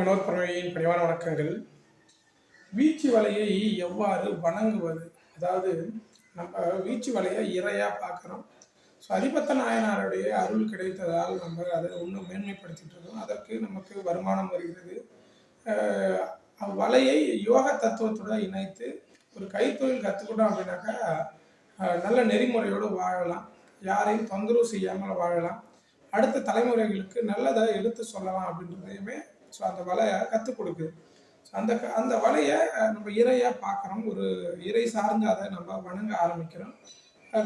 வினோத் பரமையின் பணிவான வணக்கங்கள். வீச்சு வலையை எவ்வாறு வணங்குவது? அதாவது நம்ம வீச்சு வலையை இறையா பார்க்குறோம். ஸோ அதிபத்த நாயனாருடைய அருள் கிடைத்ததால் நம்ம அதை இன்னும் மேன்மைப்படுத்திட்டு இருக்கோம். அதற்கு நமக்கு வருமானம் வருகிறது. வலையை யோக தத்துவத்துடன் இணைத்து ஒரு கைத்தொழில் கற்றுக்கிட்டோம் அப்படின்னாக்கா நல்ல நெறிமுறையோடு வாழலாம். யாரையும் தொந்தரவு செய்யாமல் வாழலாம். அடுத்த தலைமுறைகளுக்கு நல்லதை எடுத்து சொல்லலாம் அப்படின்றதையுமே ஸோ அந்த வலையை கற்றுக் கொடுக்குது. ஸோ அந்த வலையை நம்ம இறையாக பார்க்குறோம். ஒரு இறை சார்ந்து அதை நம்ம வணங்க ஆரம்பிக்கிறோம்.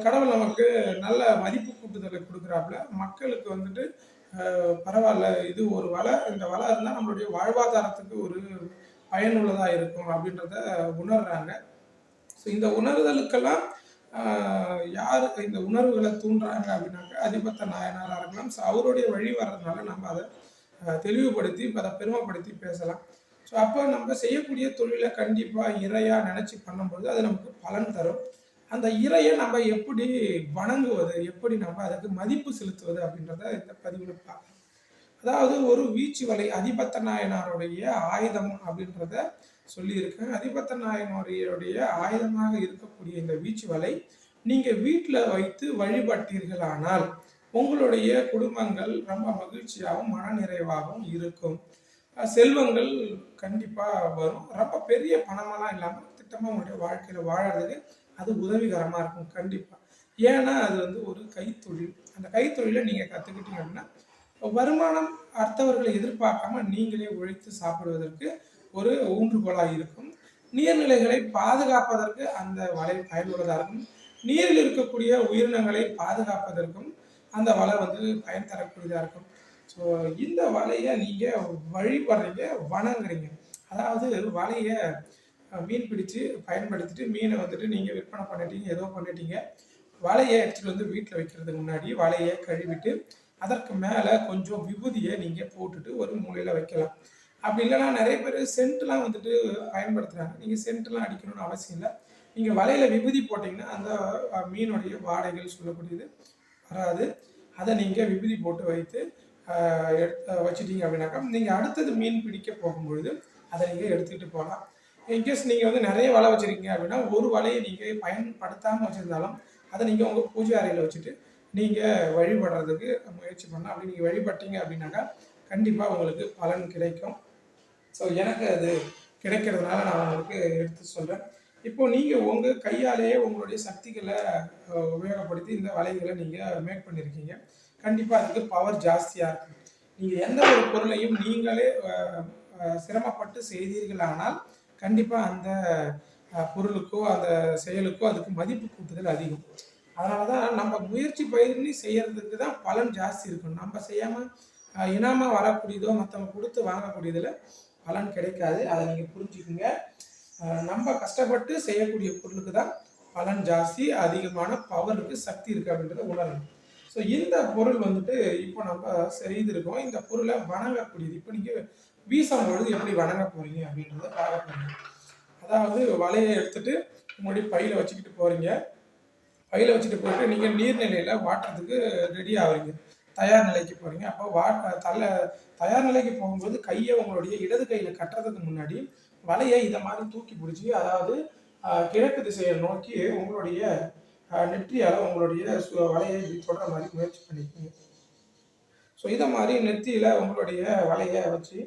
கடவுள் நமக்கு நல்ல மதிப்பு கூட்டுதலை கொடுக்குறாப்புல. மக்களுக்கு வந்துட்டு பரவாயில்ல, இது ஒரு வலை, இந்த வலை இருந்தால் நம்மளுடைய வாழ்வாதாரத்துக்கு ஒரு பயனுள்ளதாக இருக்கும் அப்படின்றத உணர்றாங்க. ஸோ இந்த உணர்தலுக்கெல்லாம் யார் இந்த உணர்வுகளை தூண்டுறாங்க அப்படின்னாக்கா அதிபத்த நாயனாராக இருக்கலாம். ஸோ அவருடைய வழி வர்றதுனால நம்ம அதை தெளிவுபடுத்தி அதை பெருமைப்படுத்தி பேசலாம். ஸோ அப்போ நம்ம செய்யக்கூடிய தொழிலை கண்டிப்பாக இறையாக நினச்சி பண்ணும்போது அது நமக்கு பலன் தரும். அந்த இறையை நம்ம எப்படி வணங்குவது, எப்படி நம்ம அதுக்கு மதிப்பு செலுத்துவது அப்படின்றத இந்த பதிவில் பார்க்கலாம். அதாவது ஒரு வீச்சு வலை அதிபத்த நாயனாருடைய ஆயுதம் அப்படின்றத சொல்லியிருக்கேன். அதிபத்த நாயனாருடைய ஆயுதமாக இருக்கக்கூடிய இந்த வீச்சு வலை நீங்கள் வீட்டில் வைத்து வழிபட்டீர்களானால் உங்களுடைய குடும்பங்கள் ரொம்ப மகிழ்ச்சியாகவும் மன நிறைவாகவும் இருக்கும். செல்வங்கள் கண்டிப்பாக வரும். ரொம்ப பெரிய பணமெல்லாம் இல்லாமல் திட்டமாக உங்களுடைய வாழ்க்கையில் வாழறதுக்கு அது உதவிகரமாக இருக்கும் கண்டிப்பாக. ஏன்னா அது வந்து ஒரு கைத்தொழில். அந்த கைத்தொழிலை நீங்கள் கற்றுக்கிட்டீங்க அப்படின்னா வருமானம் அடுத்தவர்களை எதிர்பார்க்காம நீங்களே உழைத்து சாப்பிடுவதற்கு ஒரு ஊன்றுகோலாக இருக்கும். நீர்நிலைகளை பாதுகாப்பதற்கு அந்த வலை பயனுள்ளதாக இருக்கும். நீரில் இருக்கக்கூடிய உயிரினங்களை பாதுகாப்பதற்கும் அந்த வலை வந்து பயன் தரக்கூடியதாக இருக்கும். ஸோ இந்த வலையை நீங்கள் வழிபடுறீங்க, வணங்குறீங்க. அதாவது வலையை மீன் பிடிச்சு பயன்படுத்திட்டு மீனை வந்துட்டு நீங்கள் விற்பனை பண்ணிட்டீங்க, ஏதோ பண்ணிட்டீங்க. வலையை எடுத்துகிட்டு வந்து வீட்டில் வைக்கிறதுக்கு முன்னாடி வலையை கழுவிட்டு அதற்கு மேலே கொஞ்சம் விபூதியை நீங்கள் போட்டுட்டு ஒரு மூலையில் வைக்கலாம். அப்படி இல்லைன்னா நிறைய பேர் சென்ட்லாம் வந்துட்டு பயன்படுத்துகிறாங்க. நீங்கள் சென்ட்லாம் அடிக்கணும்னு அவசியம் இல்லை. நீங்கள் வலையில் விபூதி போட்டிங்கன்னா அந்த மீனுடைய வாடைகள் சொல்லக்கூடியது வராது. அதை நீங்கள் விபூதி போட்டு வைத்து வச்சுட்டீங்க அப்படின்னாக்கா நீங்கள் அடுத்தது மீன் பிடிக்க போகும்பொழுது அதை நீங்கள் எடுத்துக்கிட்டு போகலாம். இன்கேஸ் நீங்கள் வந்து நிறைய வலை வச்சுருக்கீங்க அப்படின்னா ஒரு வலையை நீங்கள் பயன்படுத்தாமல் வச்சுருந்தாலும் அதை நீங்கள் உங்கள் பூஜை அறையில் வச்சுட்டு நீங்கள் வழிபடுறதுக்கு முயற்சி பண்ணலாம். அப்படி நீங்கள் வழிபட்டீங்க அப்படின்னாக்கா கண்டிப்பாக உங்களுக்கு பலன் கிடைக்கும். ஸோ எனக்கு அது கிடைக்கிறதுனால நான் உங்களுக்கு எடுத்து சொல்கிறேன். இப்போது நீங்கள் உங்கள் கையாலேயே உங்களுடைய சக்திகளை உபயோகப்படுத்தி இந்த வலைகளை நீங்கள் மேக் பண்ணியிருக்கீங்க. கண்டிப்பாக அதுக்கு பவர் ஜாஸ்தியாக இருக்கும். நீங்கள் எந்த ஒரு பொருளையும் நீங்களே சிரமப்பட்டு செய்தீர்களானால் கண்டிப்பாக அந்த பொருளுக்கோ அந்த செயலுக்கோ அதுக்கு மதிப்பு கூட்டுதல் அதிகம். அதனால தான் நம்ம முயற்சி பண்ணி செய்கிறதுக்கு தான் பலன் ஜாஸ்தி இருக்கும். நம்ம செய்யாமல் இனாமாக வரக்கூடியதோ மற்றவங்க கொடுத்து வாங்கக்கூடியதில் பலன் கிடைக்காது. அதை நீங்கள் புரிஞ்சுக்குங்க. நம்ம கஷ்டப்பட்டு செய்யக்கூடிய பொருளுக்கு தான் பலன் ஜாஸ்தி, அதிகமான பவர் இருக்குது, சக்தி இருக்குது அப்படின்றத உணரணும். ஸோ இந்த பொருள் வந்துட்டு இப்போ நம்ம செய்திருக்கோம். இந்த பொருளை வணங்கக்கூடியது. இப்போ நீங்கள் வீசும் பொழுது எப்படி வணங்க போகிறீங்க அப்படின்றத பார்க்க போகிறீங்க. அதாவது வலையை எடுத்துகிட்டு உங்களுடைய பையில் வச்சுக்கிட்டு போகிறீங்க. பையில் வச்சுட்டு போயிட்டு நீங்கள் நீர்நிலையில் வாட்டுறதுக்கு ரெடி ஆகிறீங்க, தயார் நிலைக்கு போகிறீங்க. அப்போ தயார் நிலைக்கு போகும்போது கையை உங்களுடைய இடது கையில் கட்டுறதுக்கு முன்னாடி வலையை இதை மாதிரி தூக்கி பிடிச்சி, அதாவது கிழக்கு திசையை நோக்கி உங்களுடைய நெற்றியால் உங்களுடைய வலையை தொடர மாதிரி முயற்சி பண்ணிக்கோங்க. ஸோ இதை மாதிரி நெற்றியில் உங்களுடைய வலையை வச்சு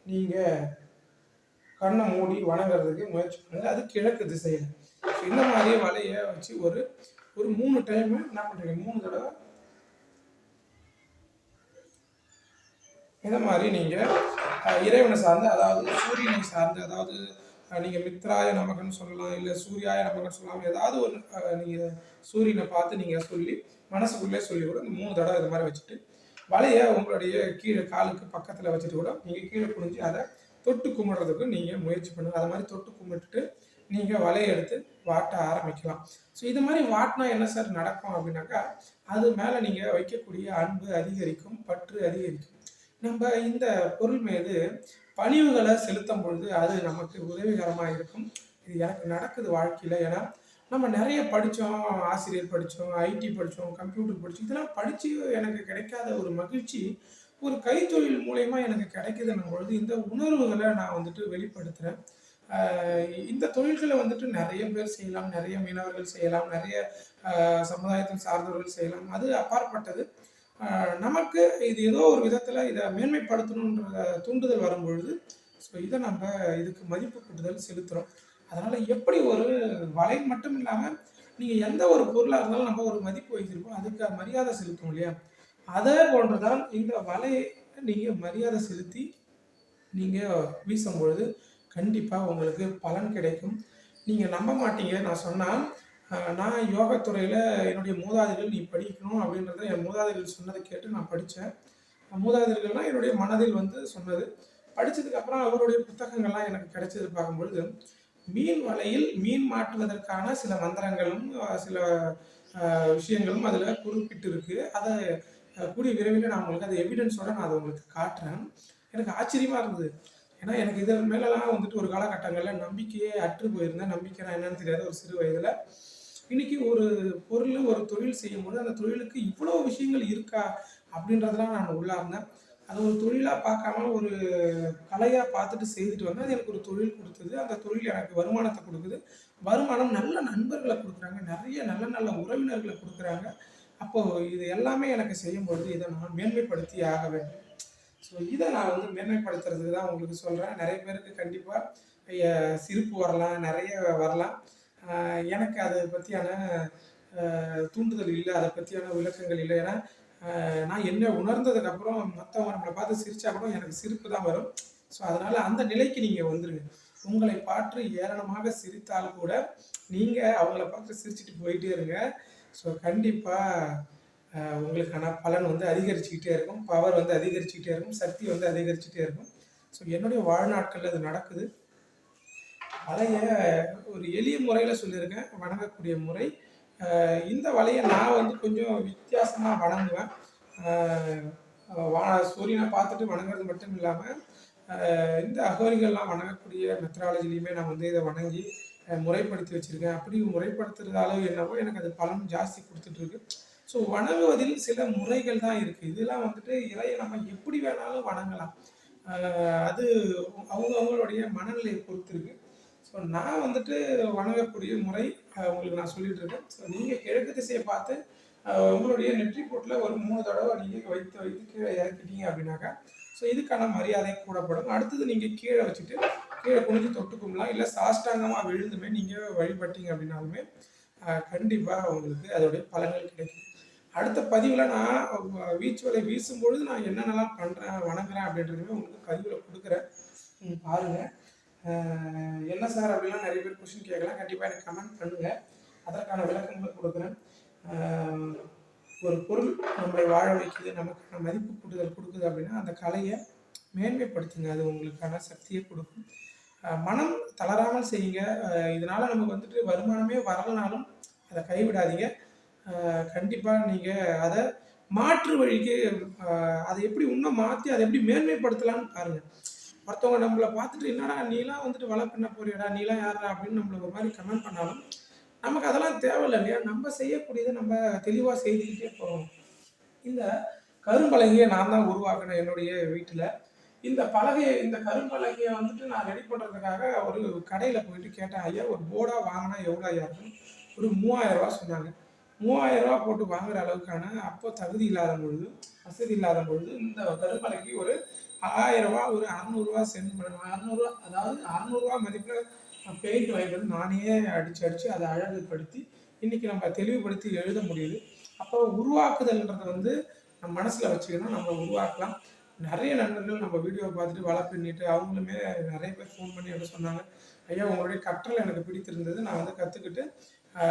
நீங்கள் கண்ணை மூடி வணங்குறதுக்கு முயற்சி பண்ணுங்கள். அது கிழக்கு திசையில். ஸோ இந்த மாதிரி வலையை வச்சு ஒரு 3 டைம் என்ன பண்ணுறீங்க, 3 தடவை இந்த மாதிரி நீங்கள் இறைவனை சார்ந்து, அதாவது சூரியனை சார்ந்து, அதாவது நீங்கள் மித்ராய நமகன்னு சொல்லலாம், இல்லை சூர்யாய நமகன்னு சொல்லலாம். ஏதாவது ஒரு நீங்கள் சூரியனை பார்த்து நீங்கள் சொல்லி மனசுக்குள்ளே சொல்லி கூட 3 தடவை இது மாதிரி வச்சுட்டு வலையை உங்களுடைய கீழே காலுக்கு பக்கத்தில் வச்சுட்டு கூட நீங்கள் கீழே குனிஞ்சு அதை தொட்டு கும்பிட்றதுக்கு நீங்கள் முயற்சி பண்ணுங்கள். அது மாதிரி தொட்டு கும்பிட்டுட்டு நீங்கள் வலையை எடுத்து வாட்ட ஆரம்பிக்கலாம். ஸோ இது மாதிரி வாட்டினா என்ன சார் நடக்கும் அப்படின்னாக்கா அது மேலே நீங்கள் வைக்கக்கூடிய அன்பு அதிகரிக்கும், பற்று அதிகரிக்கும். நம்ம இந்த பொருள் மீது பணிவுகளை செலுத்தும் பொழுது அது நமக்கு உதவிகரமாக இருக்கும். இது எனக்கு நடக்குது வாழ்க்கையில். ஏன்னா நம்ம நிறைய படித்தோம், ஆசிரியர் படித்தோம், ஐடி படித்தோம், கம்ப்யூட்டர் படித்தோம். இதெல்லாம் படித்து எனக்கு கிடைக்காத ஒரு மகிழ்ச்சி ஒரு கைத்தொழில் மூலியமா எனக்கு கிடைக்குதுன்னும் பொழுது, இந்த உணர்வுகள நான் வந்துட்டு வெளிப்படுத்துறேன். அ இந்த தொழில்கள வந்துட்டு நெறைய பேர் செய்யலாம். நெறைய மீனவர்கள் செய்யலாம். நெறைய சமுதாயத்தை சார்ந்தவர்கள் செய்யலாம். அது அப்பாற்பட்டது. அ நமக்கு இது ஏதோ ஒரு விதத்தில இத மேன்மைப்படுத்தணுன்ற தூண்டுதல் வரும்பொழுது, இத நம்ப இதுக்கு மதிப்பு கூட்டுதல் செலுத்துறோம். அதனால எப்படி ஒரு வலை மட்டும் இல்லாம, நீங்க எந்த ஒரு பொருளா இருந்தாலும் நம்ம ஒரு மதிப்பு வைத்திருப்போம். அதுக்கு மரியாதை செலுத்துவோம் இல்லையா? அதே போன்று தான் இந்த வலையை நீங்க மரியாதை செலுத்தி நீங்க வீசும்பொழுது, கண்டிப்பா உங்களுக்கு பலன் கிடைக்கும். நீங்க நம்ப மாட்டீங்க. நான் சொன்னா, நான் யோகா துறையில என்னுடைய மூதாதைகள் நீ படிக்கணும் அப்படின்றத என் மூதாதைகள் சொன்னத கேட்டு நான் படிச்சேன். மூதாதையர்கள்னா என்னுடைய மனதில் வந்து சொன்னது. படிச்சதுக்கு அப்புறம் அவருடைய புத்தகங்கள்லாம் எனக்கு கிடைச்சது பார்க்கும்பொழுது, மீன் வலையில் மீன் மாட்டுவதற்கான சில மந்திரங்களும், சில விஷயங்களும் அதில குறிப்பிட்டிருக்கு. அத கூடிய விரைவில நான் உங்களுக்கு அந்த எவிடன்ஸோட நான் அத உங்களுக்கு காட்டுறேன். எனக்கு ஆச்சரியமா இருந்தது. ஏன்னா, எனக்கு இதன் மேலலாம் வந்துட்டு ஒரு காலகட்டங்கள்ல நம்பிக்கையே அற்று போயிருந்தேன். நம்பிக்கைனா என்னன்னு தெரியாத ஒரு சிறு வயதில. இன்னைக்கு ஒரு பொருள், ஒரு தொழில் செய்யும்போது, அந்த தொழிலுக்கு இவ்வளோ விஷயங்கள் இருக்கா? அப்படின்றதெல்லாம் நான் உள்ளார்ந்தேன். அது ஒரு தொழிலா பார்க்காம, ஒரு கலையா பார்த்துட்டு செய்துட்டு வந்தேன். அது எனக்கு ஒரு தொழில் குடுத்தது. அந்த தொழில் எனக்கு வருமானத்த குடுக்குது. வருமானம் நல்ல நண்பர்கள குடுக்குறாங்க. நெறைய நல்ல நல்ல உறவினர்கள குடுக்குறாங்க. அப்போ இது எல்லாமே எனக்கு செய்யும்பொழுது, இத நான் மேன்மைப்படுத்தி ஆக வேண்டும். இத நான் வந்து மேன்மைப்படுத்துறதுக்கு தான் உங்களுக்கு சொல்றேன். நெறைய பேருக்கு கண்டிப்பா எ சிரிப்பு வரலாம், நெறைய வரலாம். அ எனக்கு அத பத்தியான தூண்டுதல் இல்ல. அத பத்தியான விளக்கங்கள் இல்ல. ஏன்னா, நான் என்ன உணர்ந்ததுக்கு அப்புறம் மத்தவங்க நம்மள பார்த்து சிரிச்சா கூட எனக்கு சிரிப்பு தான் வரும். அதனால அந்த நிலைக்கு நீங்க வந்துருங்க. உங்களை பார்த்து ஏளனமாக சிரித்தால் கூட, நீங்க அவங்கள பார்த்து சிரிச்சுட்டு போயிட்டே இருங்க. கண்டிப்பா உங்களுக்கான பலன் வந்து அதிகரிச்சுக்கிட்டே இருக்கும். பவர் வந்து அதிகரிச்சுக்கிட்டே இருக்கும். சக்தி வந்து அதிகரிச்சுட்டே இருக்கும். என்னுடைய வாழ்நாட்கள்ல அது நடக்குது. வலைய ஒரு எளிய முறையில சொல்லியிருக்கேன். வணங்கக்கூடிய முறை. இந்த வலைய நான் வந்து கொஞ்சம் வித்தியாசமா வணங்குவேன். அ சூரியன பார்த்துட்டு வணங்குறது மட்டும் இல்லாம, இந்த அகோரிகள்லாம் வணங்கக்கூடிய மெத்தடாலஜிலயுமே நான் வந்து இத வணங்கி முறைப்படுத்தி வச்சிருக்கேன். அப்படி முறைப்படுத்துறதால என்னவோ எனக்கு அது பலன் ஜாஸ்தி குடுத்துட்டு இருக்கு. வணங்குவதில் சில முறைகள் தான் இருக்கு. இதெல்லாம் வந்துட்டு இறைய நம்ம எப்படி வேணாலும் வணங்கலாம். அ அது அவங்களுடைய மனநிலைய பொறுத்து இருக்கு. நான் வந்துட்டு வணங்கக்கூடிய முறை உங்களுக்கு நான் சொல்லிட்டு இருக்கேன். நீங்க கிழக்கு திசைய பார்த்து உங்களுடைய நெற்றி பொட்டுல ஒரு 3 தடவ நீங்க வைத்து வைத்து கீழ இறக்கிட்டீங்க அப்படின்னாக்கா, இதுக்கான மரியாதை கூடப்படும். அடுத்தது நீங்க கீழ வச்சுட்டு, கீழ குனிஞ்சு தொட்டு கும்பலாம். இல்ல சாஷ்டாங்கமா விழுந்துமே நீங்க வழிபட்டீங்க அப்படின்னாலுமே, கண்டிப்பா உங்களுக்கு அதோடைய பலன்கள் கிடைக்கும். அடுத்த பதிவுல நான் வீச்சு வலை வீசும்பொழுது நான் என்னென்னலாம் பண்றேன், வணங்குறேன் அப்படின்றதுமே உங்களுக்கு பதிவுல குடுக்குறேன். பாருங்க. என்ன சார் அப்படிலாம் நெறைய பேர் கொஸ்டின் கேட்கலாம். கண்டிப்பா எனக்கு கமெண்ட் பண்ணுங்க. அதற்கான விளக்கங்கள் குடுக்குறேன். ஒரு பொருள் நம்மளை வாழ வைக்குது, நமக்கான மதிப்பு கூட்டுதல் குடுக்குது அப்படின்னா, அந்த கலைய மேன்மைப்படுத்துங்க. அது உங்களுக்கான சக்திய குடுக்கும். மனம் தளராமல் செய்யுங்க. இதனால நமக்கு வந்துட்டு வருமானமே வரலனாலும் அத கைவிடாதீங்க. கண்டிப்பா நீங்க அத மாற்று வழிக்கு அத எப்படி இன்னும் மாத்தி அத எப்படி மேன்மைப்படுத்தலாம்னு பாருங்க. ஒருத்தவங்க நம்மள பார்த்துட்டு, "என்னடா நீலாம் வந்துட்டு வலை பின்ன போறியாடா? நீலாம் யார்றா?" அப்படின்னு நம்மள ஒரு மாரி கமெண்ட் பண்ணாலும், நமக்கு அதெல்லாம் தேவையில்ல இல்லையா? நம்ம செய்யக்கூடியத நம்ம தெளிவா செய்துக்கிட்டே போகணும். இந்த கரும்பலகைய நான் தான் உருவாக்குனேன் என்னுடைய வீட்ல. இந்த கரும்பலகைய வந்துட்டு நான் ரெடி பண்றதுக்காக ஒரு கடையில போயிட்டு கேட்டேன். "ஐயா ஒரு போர்டா வாங்குனா எவ்வளோ ஐயா இருக்கும்?" ஒரு ரூ. 3000 சொன்னாங்க. ரூ. 3000 போட்டு வாங்குற அளவுக்கான அப்போ தகுதி இல்லாத பொழுது, வசதி இல்லாத பொழுது, இந்த கரும்பலகைக்கு ஒரு ரூ. 1000 ஒரு ரூ. 600 சென்ட் பண்ணணும். ரூ. 600 அதாவது ரூ. 600 மதிப்புல பெயிண்ட் வாங்கிட்டு வந்து நானே அடிச்சு, அடிச்சு அத அழகுபடுத்தி, இன்னைக்கு நம்ம தெளிவுபடுத்தி எழுத முடியுது. அப்போ உருவாக்குதல்ன்றது வந்து நம்ம மனசுல வச்சுக்கணும். நம்ம உருவாக்கலாம். நெறைய நண்பர்கள் நம்ம வீடியோவ பார்த்துட்டு வலை பின்னிட்டு, அவங்களுமே நெறைய பேர் ஃபோன் பண்ணி என்ட்ட சொன்னாங்க. "ஐயா உங்களுடைய கற்றல் எனக்கு பிடித்திருந்தது. நான் வந்து கத்துக்கிட்டு, ஆ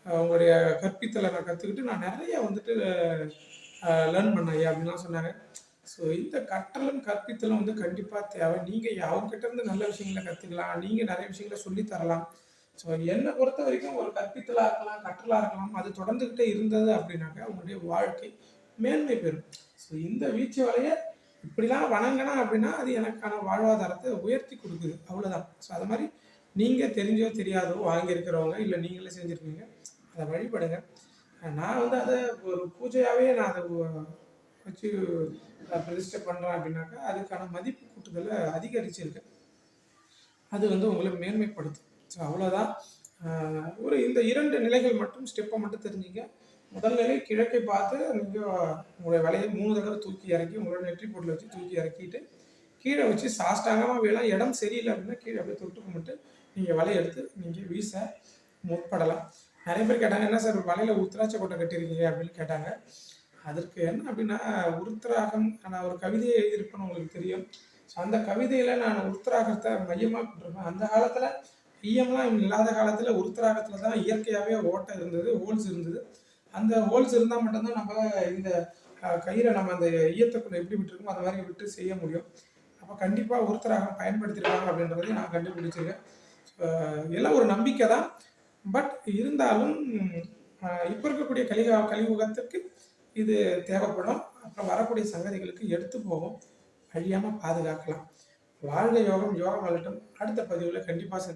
உங்களுடைய கற்பித்தல நான் கத்துக்கிட்டு, நான் நெறைய வந்துட்டு லேர்ன் பண்ணேன் ஐயா" அப்படின்லாம் சொன்னாங்க. இந்த கற்றலும், கற்பித்தலும் வந்து கண்டிப்பா தேவை. நீங்க அவங்ககிட்ட இருந்து நல்ல விஷயங்கள கத்துக்கலாம். நீங்க நெறைய விஷயங்கள சொல்லி தரலாம். என்ன பொறுத்தவரைக்கும் ஒரு கற்பித்தலா இருக்கலாம், கற்றலா இருக்கலாம். அது தொடர்ந்துகிட்டே இருந்தது அப்படின்னாக்கா, உங்களுடைய வாழ்க்கை மேன்மை பெறும். இந்த வீச்சு வலைய இப்படிலாம் வணங்குனா அப்படின்னா, அது எனக்கான வாழ்வாதாரத்த உயர்த்தி குடுக்குது. அவ்வளோதான். அது மாரி நீங்க தெரிஞ்சோ, தெரியாதோ வாங்கியிருக்கிறவங்க, இல்ல நீங்களே செஞ்சிருப்பீங்க. அத வழிபடுங்க. நான் வந்து அத ஒரு பூஜையாவே நான் அத வச்சு பிரதிஷ்டை பண்ணுறேன் அப்படின்னாக்கா அதுக்கான மதிப்பு கூட்டுதலை அதிகரிச்சிருக்கு. அது வந்து உங்களை மேன்மைப்படுத்தும். ஸோ அவ்வளோதான். ஒரு இந்த 2 நிலைகள் மட்டும் ஸ்டெப்பை மட்டும் தெரிஞ்சுக்க. முதல் நிலை கிழக்கை பார்த்து நீங்கள் உங்களுடைய வலையை 3 தடவை தூக்கி இறக்கி உங்களோட நெற்றி பொருளை வச்சு தூக்கி இறக்கிட்டு கீழே வச்சு சாஷ்டாங்கமாக விழலாம். இடம் சரியில்லை அப்படின்னா கீழே அப்படியே தொட்டு கும்பிட்டு நீங்கள் வலையை எடுத்து நீங்கள் வீச முற்படலாம். நிறைய பேர் கேட்டாங்க, என்ன சார் வலையில் உருத்திராட்ச கொட்டை கட்டிருக்கீங்க அப்படின்னு கேட்டாங்க. அதற்கு என்ன அப்படின்னா, உருத்திராகம் நான் ஒரு கவிதையை எழுதியிருப்பேன்னு உங்களுக்கு தெரியும். ஸோ அந்த கவிதையில் நான் உருத்திராகத்தை மையமாக கொண்டிருப்பேன். அந்த காலத்தில் ஈயம்லாம் இல்லாத காலத்தில் உருத்திராகத்தில் தான் இயற்கையாகவே ஓட்டை இருந்தது, ஹோல்ஸ் இருந்தது. அந்த ஹோல்ஸ் இருந்தால் மட்டும்தான் நம்ம இந்த கயிறை நம்ம அந்த ஈயத்துக்குள்ள எப்படி விட்டுருக்கோமோ அந்த மாதிரி விட்டு செய்ய முடியும். அப்போ கண்டிப்பாக உருத்திராகம் பயன்படுத்தியிருக்காங்க அப்படின்றதையும் நான் கண்டுபிடிச்சிருக்கேன். எல்லாம் ஒரு நம்பிக்கை தான். பட் இருந்தாலும் இப்போ இருக்கக்கூடிய கலியுகத்துக்கு இது தேவைப்படும். அப்புறம் வரக்கூடிய சங்கதிகளுக்கு எடுத்து போகும், அழியாமல் பாதுகாக்கலாம். வாழ்க யோகம், யோகம் வளரட்டும். அடுத்த பதிவில் கண்டிப்பாக